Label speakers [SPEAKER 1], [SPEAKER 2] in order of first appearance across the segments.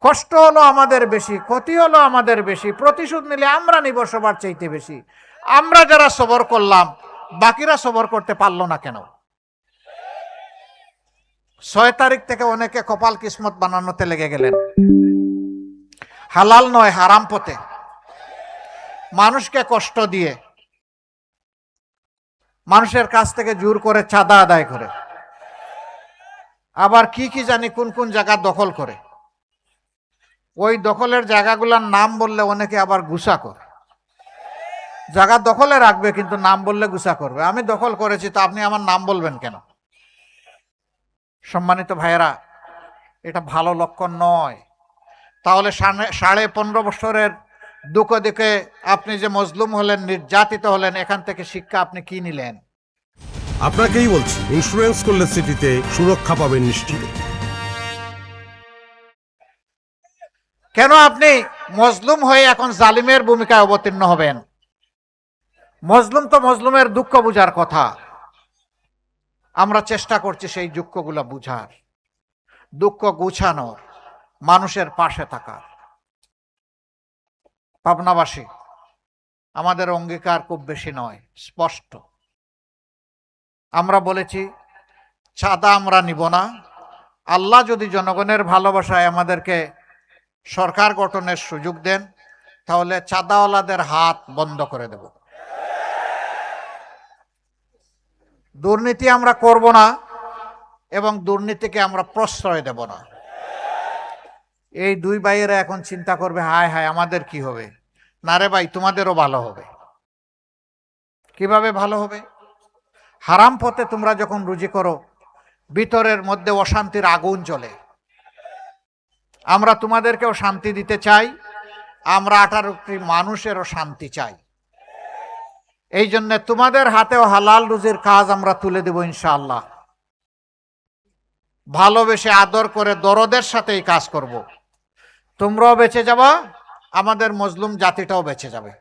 [SPEAKER 1] কষ্ট হলো আমাদের বেশি, ক্ষতি হলো আমাদের বেশি, প্রতিশোধ নিলে আমরা নিব সবার চাইতে বেশি। আমরা যারা সবর করলাম, বাকিরা সবর করতে পারলো না কেন? 6 তারিখ থেকে অনেকে কপাল কিসমত বানানোতে লেগে গেলেন, হালাল নয় হারাম পথে, মানুষকে কষ্ট দিয়ে, মানুষের কাছ থেকে জোর করে চাঁদা আদায় করে, আবার কি কি জানি কোন কোন জায়গা দখল করে। ওই দখলের জায়গাগুলোর নাম বললে অনেকে আবার গুসা করে। জায়গা দখলে রাখবে কিন্তু নাম বললে গুসা করবে। আমি দখল করেছি তো আপনি আমার নাম বলবেন কেন? সম্মানিত ভাইয়েরা, এটা ভালো লক্ষণ নয়। তাহলে 15.5 বছরের দুঃখ দেখে আপনি যে মজলুম হলেন, নির্যাতিত হলেন, এখান থেকে শিক্ষা আপনি কি নিলেন?
[SPEAKER 2] আপনাকেই বলছি, ইন্স্যুরেন্স করলে সিটিতে সুরক্ষা পাবেন নিশ্চিত।
[SPEAKER 1] কেন আপনি মজলুম হয়ে এখন জালিমের ভূমিকায় অবতীর্ণ হবেন? মজলুম তো মজলুমের দুঃখ বুঝার কথা। আমরা চেষ্টা করছি সেই দুঃখগুলো বুঝার, দুঃখ গুছানোর, মানুষের পাশে থাকার। পাবনাবাসী, আমাদের অঙ্গীকার খুব বেশি নয়, স্পষ্ট। আমরা বলেছি চাঁদা আমরা নিব না। আল্লাহ যদি জনগণের ভালোবাসায় আমাদেরকে সরকার গঠনের সুযোগ দেন, তাহলে চাঁদাওয়ালাদের হাত বন্ধ করে দেব। দুর্নীতি আমরা করব না এবং দুর্নীতিকে আমরা প্রশ্রয় দেব না। এই দুই ভাইয়েরা এখন চিন্তা করবে, হায় হায় আমাদের কি হবে? না রে ভাই, তোমাদেরও ভালো হবে। কিভাবে ভালো হবে? হারাম পথে তোমরা যখন রুজি করো, ভিতরের মধ্যে অশান্তির আগুন জ্বলে। আমরা তোমাদেরকেও শান্তি দিতে চাই, আমরা 18 কোটি মানুষেরও শান্তি চাই। এই জন্য তোমাদের হাতেও হালাল রুজির কাজ আমরা তুলে দেব ইনশাআল্লাহ। ভালোবেসে আদর করে দরদের সাথে এই কাজ করব। তোমরাও বেঁচে যাবা, আমাদের মজলুম জাতিটাও বেঁচে যাবে।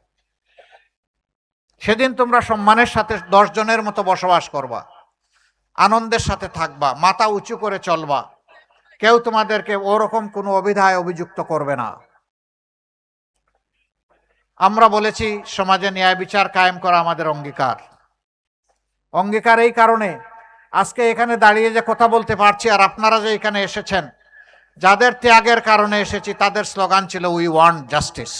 [SPEAKER 1] সেদিন তোমরা সম্মানের সাথে 10 জনের মতো বসবাস করবা, আনন্দের সাথে থাকবা, মাথা উঁচু করে চলবা। কেউ তোমাদেরকে ওরকম কোনো অভিধায় অভিযুক্ত করবে না। আমরা বলেছি সমাজে ন্যায় বিচার কায়েম করা আমাদের অঙ্গীকার। অঙ্গীকার এই কারণে আজকে এখানে দাঁড়িয়ে যে কথা বলতে পারছি, আর আপনারা যে এখানে এসেছেন, যাদের ত্যাগের কারণে এসেছি, তাদের স্লোগান ছিল উই ওয়ান্ট জাস্টিস।